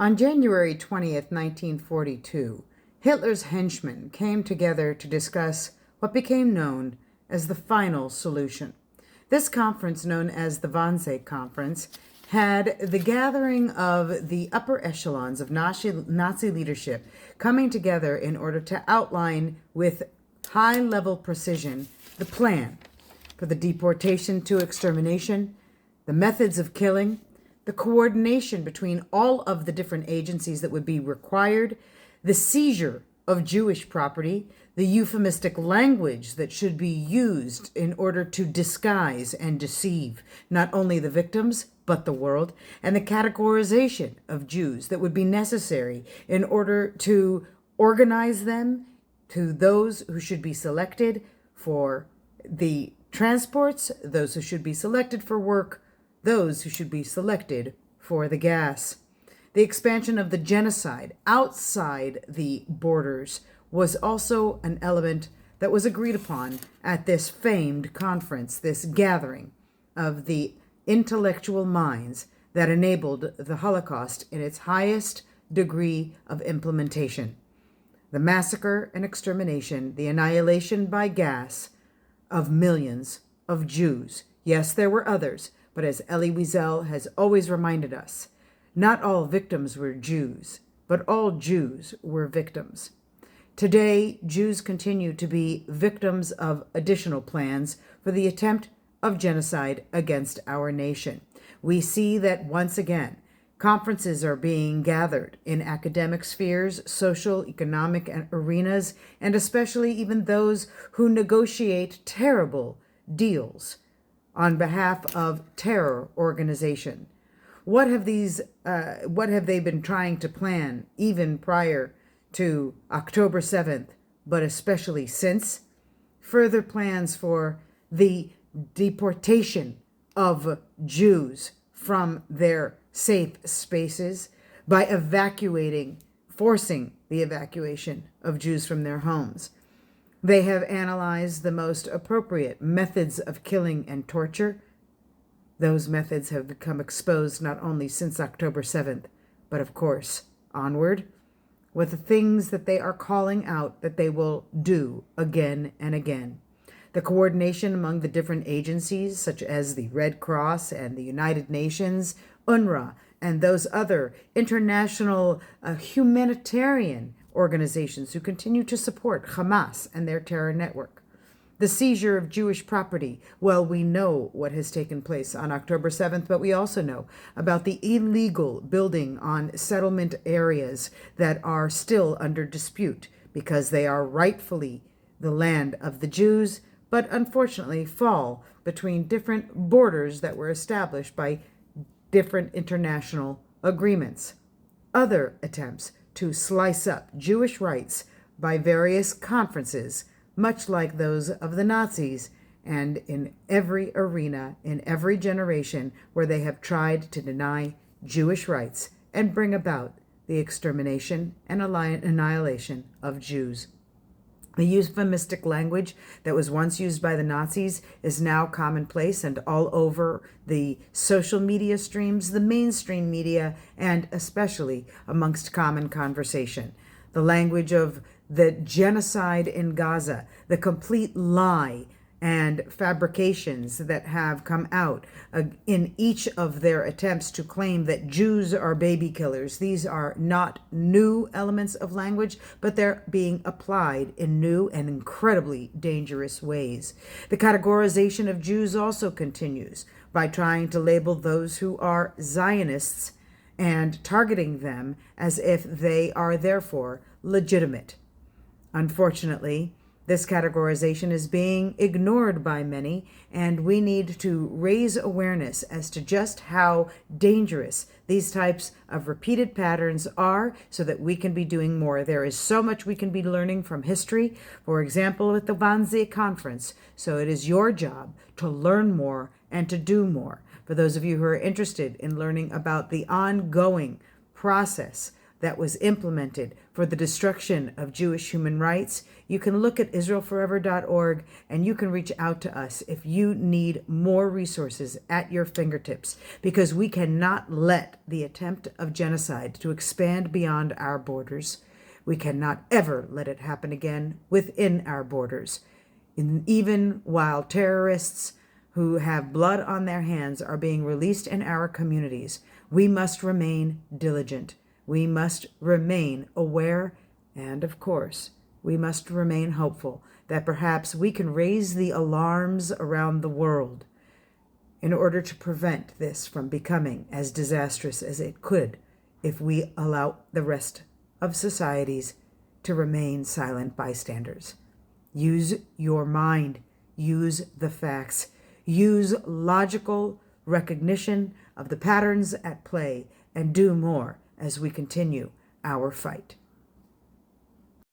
On January 20th, 1942, Hitler's henchmen came together to discuss what became known as the final solution. This conference, known as the Wannsee Conference, had the gathering of the upper echelons of Nazi leadership coming together in order to outline with high-level precision the plan for the deportation to extermination, the methods of killing, the coordination between all of the different agencies that would be required, the seizure of Jewish property, the euphemistic language that should be used in order to disguise and deceive not only the victims, but the world, and the categorization of Jews that would be necessary in order to organize them to those who should be selected for the transports, those who should be selected for work, those who should be selected for the gas. The expansion of the genocide outside the borders was also an element that was agreed upon at this famed conference, this gathering of the intellectual minds that enabled the Holocaust in its highest degree of implementation. The massacre and extermination, the annihilation by gas of millions of Jews. Yes, there were others, but as Elie Wiesel has always reminded us, not all victims were Jews, but all Jews were victims. Today, Jews continue to be victims of additional plans for the attempt of genocide against our nation. We see that once again, conferences are being gathered in academic spheres, social, economic arenas, and especially even those who negotiate terrible deals on behalf of terror organization. What have they been trying to plan even prior to October 7th, but especially since? Further plans for the deportation of Jews from their safe spaces by forcing the evacuation of Jews from their homes. They have analyzed the most appropriate methods of killing and torture. Those methods have become exposed not only since October 7th, but of course, onward, with the things that they are calling out that they will do again and again. The coordination among the different agencies, such as the Red Cross and the United Nations, UNRWA, and those other international humanitarian organizations who continue to support Hamas and their terror network. The seizure of Jewish property. Well, we know what has taken place on October 7th, but we also know about the illegal building on settlement areas that are still under dispute because they are rightfully the land of the Jews, but unfortunately fall between different borders that were established by different international agreements. Other attempts to slice up Jewish rights by various conferences, much like those of the Nazis, and in every arena, in every generation where they have tried to deny Jewish rights and bring about the extermination and annihilation of Jews. The euphemistic language that was once used by the Nazis is now commonplace and all over the social media streams, the mainstream media, and especially amongst common conversation. The language of the genocide in Gaza, the complete lie and fabrications that have come out in each of their attempts to claim that Jews are baby killers. These are not new elements of language, but they're being applied in new and incredibly dangerous ways. The categorization of Jews also continues by trying to label those who are Zionists and targeting them as if they are therefore legitimate. Unfortunately, this categorization is being ignored by many, and we need to raise awareness as to just how dangerous these types of repeated patterns are so that we can be doing more. There is so much we can be learning from history, for example, with the Wannsee Conference. So it is your job to learn more and to do more. For those of you who are interested in learning about the ongoing process that was implemented for the destruction of Jewish human rights, you can look at israelforever.org and you can reach out to us if you need more resources at your fingertips, because we cannot let the attempt of genocide to expand beyond our borders. We cannot ever let it happen again within our borders. Even while terrorists who have blood on their hands are being released in our communities, we must remain diligent. We must remain aware, and of course, we must remain hopeful that perhaps we can raise the alarms around the world in order to prevent this from becoming as disastrous as it could if we allow the rest of societies to remain silent bystanders. Use your mind, use the facts, use logical recognition of the patterns at play, and do more as we continue our fight.